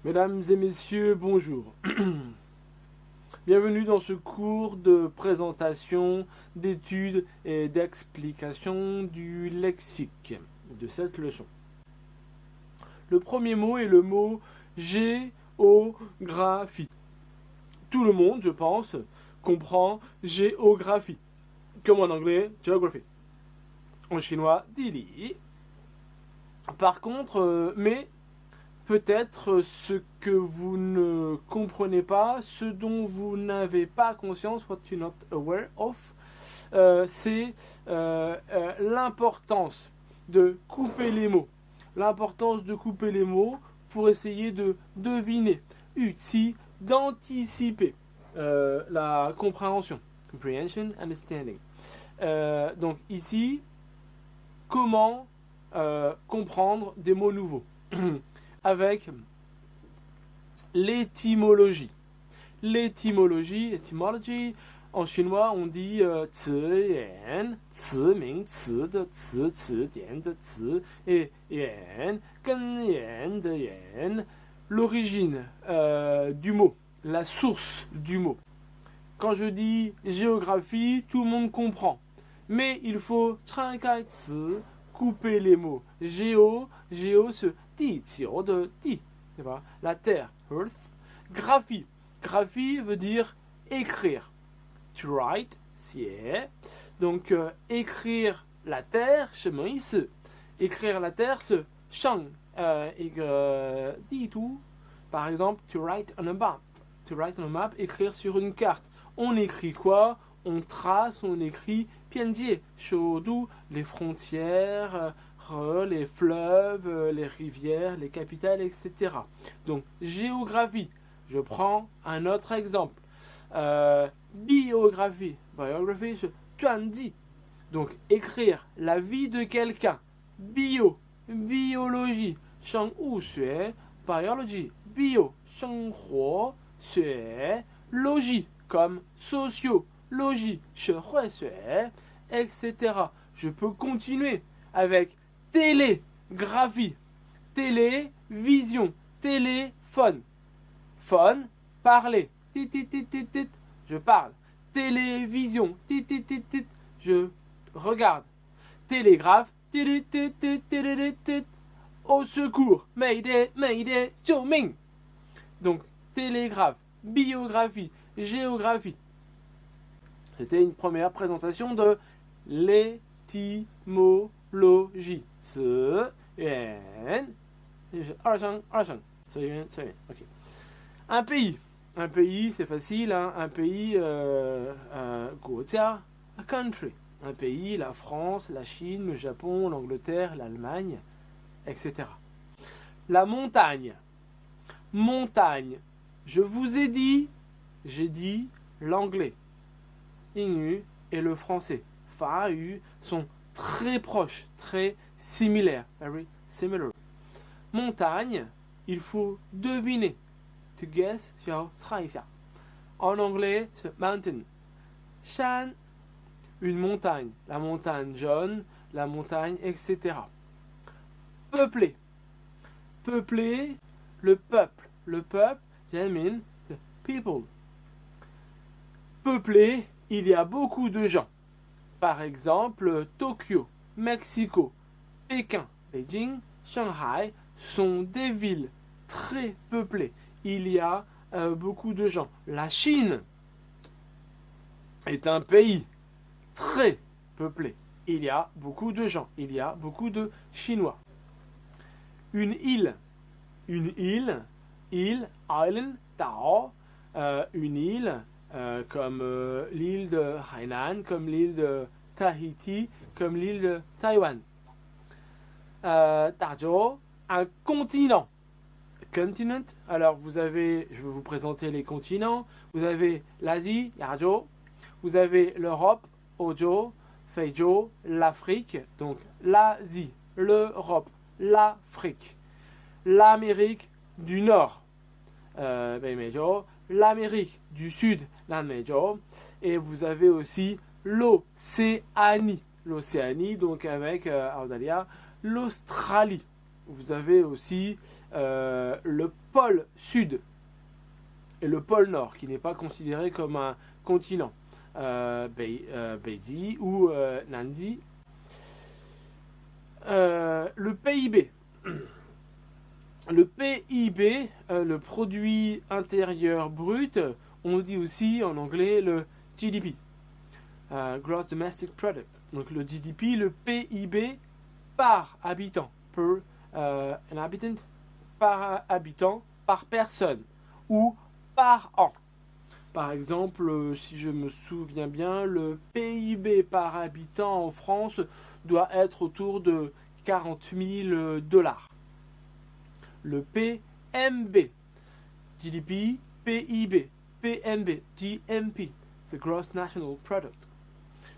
Mesdames et messieurs, bonjour. Bienvenue dans ce cours de présentation, d'études et d'explication du lexique de cette leçon. Le premier mot est le mot géographie. Tout le monde, je pense, comprend géographie, comme en anglais, geography. En chinois, dili. Par contre, peut-être ce que vous ne comprenez pas, ce dont vous n'avez pas conscience, what you're not aware of, c'est l'importance de couper les mots. L'importance de couper les mots pour essayer de deviner, d'anticiper la compréhension. Comprehension, understanding. Donc ici, comment comprendre des mots nouveaux avec l'étymologie. L'étymologie, en chinois, on dit 词源, 词名词的词, 词典的词, et 源, 根源的源, l'origine du mot, la source du mot. Quand je dis géographie, tout le monde comprend. Mais il faut 拆开词, couper les mots. Géo, c'est 地球的地, la terre, earth. Graphie, graphie veut dire écrire. To write, 写. Donc écrire la terre, 什么意思? Écrire la terre, c'est 上一个地图. Par exemple, to write on a map. To write on a map, écrire sur une carte. On écrit quoi? On trace, on écrit 边界, 首都, les frontières, les fleuves, les rivières, les capitales, etc. Donc, géographie. Je prends un autre exemple. Biographie. Biography, c'est 传记. Donc, écrire la vie de quelqu'un. Biologie. 生物学 biology. Bio. 生活学 logis. Comme sociologie. 社会学 etc. Je peux continuer avec télégraphie, télévision, téléphone, phone, parler, je parle, télévision, je regarde, télégraphe, au secours, mayday, mayday, 救命. Donc télégraphe, biographie, géographie. C'était une première présentation de l'étymologie. 词源 OK. Un pays, c'est facile, hein? Un pays, 国家 a country. Un pays, la France, la Chine, le Japon, l'Angleterre, l'Allemagne, etc. La montagne. Je vous ai dit, j'ai dit l'anglais. 英语 et le français, 法语 sont très proches, très similaires, very similar. Montagne, il faut deviner. To guess, 需要猜一下. En anglais, c'est mountain. 山, une montagne, la montagne jaune, la montagne, etc. Peuplé, le peuple, Jamin, the people. Peuplé, il y a beaucoup de gens. Par exemple, Tokyo, Mexico, Pékin, Beijing, Shanghai sont des villes très peuplées. Il y a beaucoup de gens. La Chine est un pays très peuplé. Il y a beaucoup de gens. Il y a beaucoup de Chinois. Une île, island, Tao, une île. Comme l'île de Hainan, comme l'île de Tahiti, comme l'île de Taïwan. Dazhou, un continent. Continent, alors je vais vous présenter les continents. Vous avez l'Asie, Yazhou. Vous avez l'Europe, Ozhou, Feizhou, l'Afrique. Donc l'Asie, l'Europe, l'Afrique. L'Amérique du Nord, l'Amérique du Sud, et vous avez aussi l'Océanie, donc avec l'Australie. vous avez aussi le pôle sud et le pôle nord, qui n'est pas considéré comme un continent. Beidi ou Nandi. Le PIB. Le PIB, le produit intérieur brut, on dit aussi en anglais le GDP, Gross Domestic Product. Donc le GDP, le PIB par habitant, an habitant, par habitant, par personne ou par an. Par exemple, si je me souviens bien, le PIB par habitant en France doit être autour de 40 000 $. Le PMB, GDP, PIB, PMB, GNP, the Gross National Product.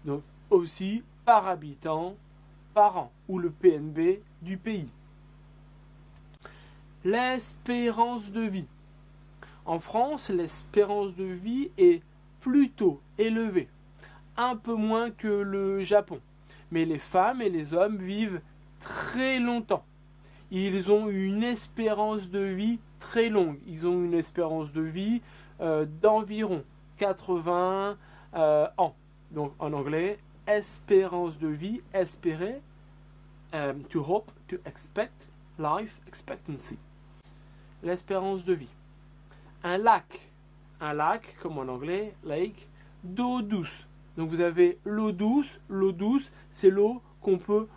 Donc aussi par habitant, par an, ou le PNB du pays. L'espérance de vie. En France, l'espérance de vie est plutôt élevée, un peu moins que le Japon. Mais les femmes et les hommes vivent très longtemps. Ils ont une espérance de vie très longue. Ils ont une espérance de vie d'environ 80 ans. Donc en anglais, espérance de vie, espérer, to hope, to expect, life expectancy. L'espérance de vie. Un lac, comme en anglais, lake, d'eau douce. Donc vous avez l'eau douce, c'est l'eau qu'on peut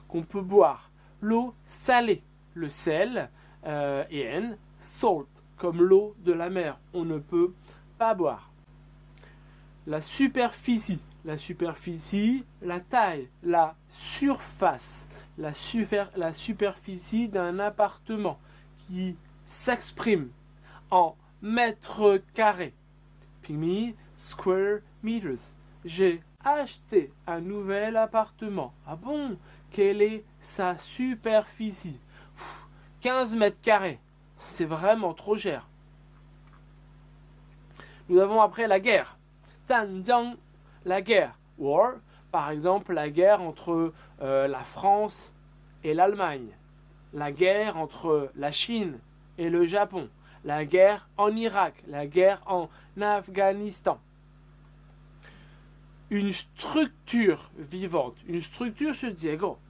qu'on peut boire. L'eau salée, le sel, et salt, comme l'eau de la mer, on ne peut pas boire. La superficie, la taille, la surface, la superficie d'un appartement qui s'exprime en mètres carrés. Pygmy, square meters. J'ai acheté un nouvel appartement. Ah bon? Quelle est sa superficie? 15 mètres carrés. C'est vraiment trop cher. Nous avons après la guerre. Zanjiang, la guerre. War, par exemple, la guerre entre la France et l'Allemagne. La guerre entre la Chine et le Japon. La guerre en Irak. La guerre en Afghanistan. Une structure vivante. Une structure se dit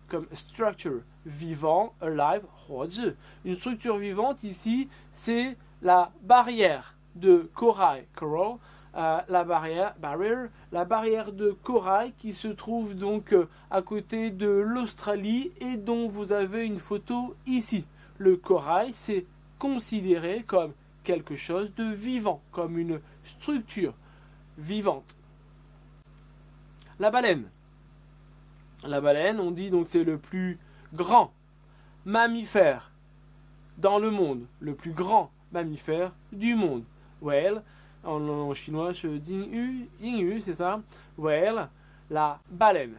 comme structure, vivant, alive, 活着. Une structure vivante ici, c'est la barrière de corail, coral, la barrière de corail qui se trouve donc à côté de l'Australie et dont vous avez une photo ici. Le corail, c'est considéré comme quelque chose de vivant, comme une structure vivante. La baleine. La baleine, on dit donc c'est le plus grand mammifère dans le monde, le plus grand mammifère du monde. Whale, en chinois, Yingyu, c'est ça. Whale, la baleine.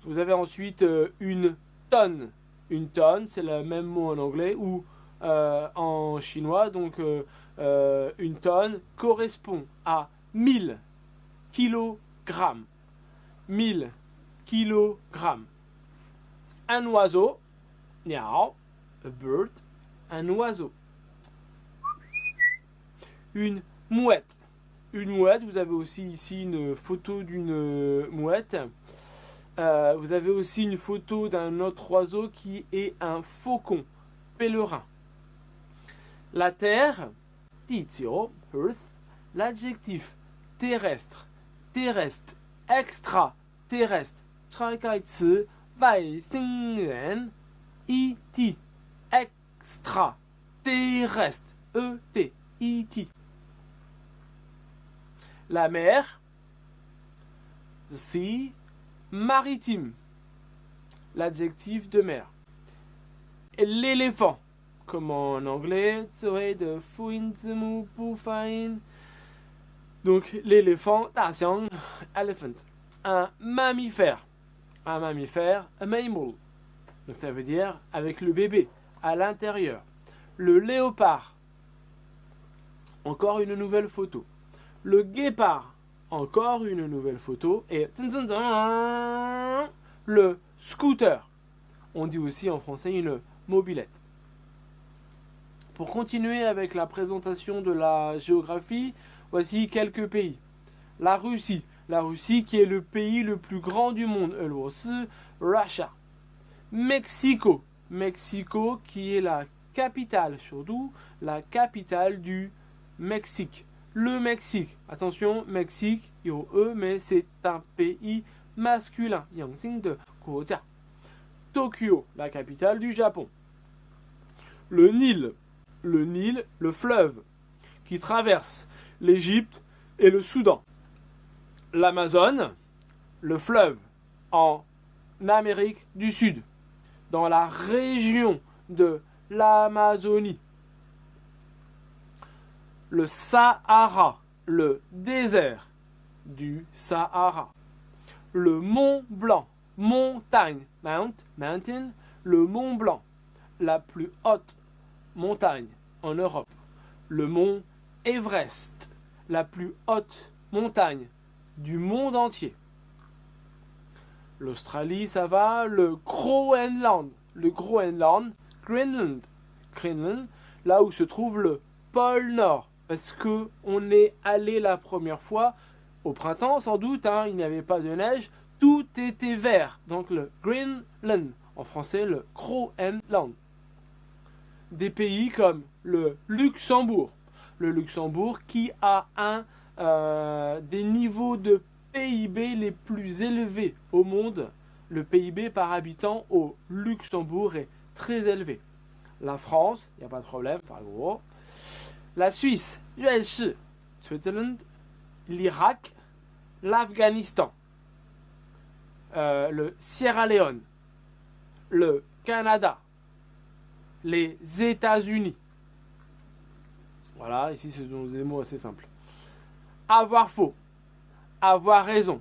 Vous avez ensuite une tonne. Une tonne, c'est le même mot en anglais ou en chinois. Donc une tonne correspond à 1000 kilogrammes. 1000 kilogrammes. Un oiseau, niao, a bird, un oiseau. Une mouette. Une mouette, vous avez aussi ici une photo d'une mouette. Vous avez aussi une photo d'un autre oiseau qui est un faucon pèlerin. La terre, Tizio, earth, l'adjectif terrestre, extraterrestre, 拆开词外星人 ET, extra, terrestre, ET, ET. La mer, the sea, maritime, l'adjectif de mer. Et l'éléphant, comme en anglais, de donc l'éléphant, 大象 elephant. Un mammifère, a mammal. Donc ça veut dire avec le bébé à l'intérieur. Le léopard, encore une nouvelle photo. Le guépard, encore une nouvelle photo. Et le scooter, On dit aussi en français une mobilette. Pour continuer avec la présentation de la géographie, voici quelques pays. La Russie qui est le pays le plus grand du monde, Russia. Mexico qui est la capitale, surtout la capitale du Mexique. Le Mexique, attention, Mexique,有E, mais c'est un pays masculin, 阳性的国家. Tokyo, la capitale du Japon. Le Nil, le fleuve, qui traverse l'Égypte et le Soudan. L'Amazone, le fleuve, en Amérique du Sud, dans la région de l'Amazonie. Le Sahara, le désert du Sahara. Le Mont Blanc, montagne, mountain, le Mont Blanc, la plus haute montagne en Europe. Le mont Everest, la plus haute montagne du monde entier. L'Australie, ça va. Le Groenland, Greenland, là où se trouve le pôle Nord. Parce que on est allé la première fois au printemps, sans doute, il n'y avait pas de neige, tout était vert. Donc le Greenland, en français le Groenland. Des pays comme le Luxembourg qui a des niveaux de PIB les plus élevés au monde. Le PIB par habitant au Luxembourg est très élevé. La France, il n'y a pas de problème, par gros. La Suisse, Switzerland, l'Irak, l'Afghanistan, le Sierra Leone, le Canada, les États-Unis. Voilà, ici ce sont des mots assez simples. Avoir faux, avoir raison.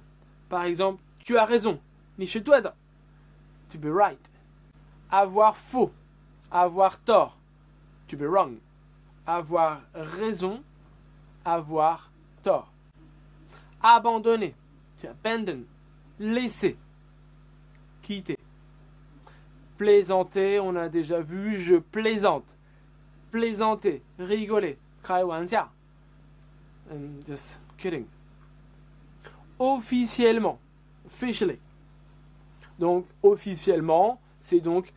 Par exemple, tu as raison, 你是对的, to be right. Avoir faux, avoir tort, to be wrong. Avoir raison, avoir tort. Abandonner, to abandon. Laisser, quitter. Plaisanter, on a déjà vu, je plaisante. Plaisanter, rigoler, 开玩笑. Just kidding. Officiellement, officially. Donc, officiellement, c'est donc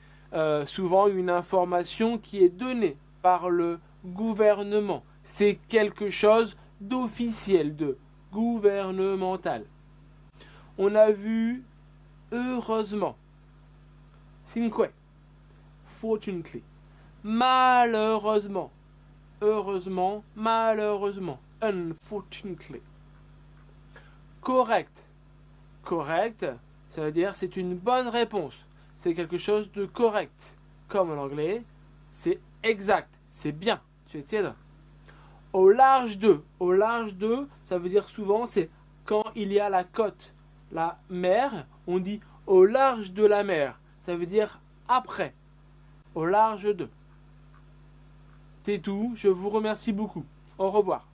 souvent une information qui est donnée par le gouvernement. C'est quelque chose d'officiel, de gouvernemental. On a vu heureusement. Cinque. Fortunately. Malheureusement. Heureusement, malheureusement. Unfortunately. Correct. Correct, ça veut dire c'est une bonne réponse. C'est quelque chose de correct. Comme en anglais, c'est exact. C'est bien. Tu es au large de. Au large de, ça veut dire souvent c'est quand il y a la côte. La mer, on dit au large de la mer. Ça veut dire après. Au large de. C'est tout. Je vous remercie beaucoup. Au revoir.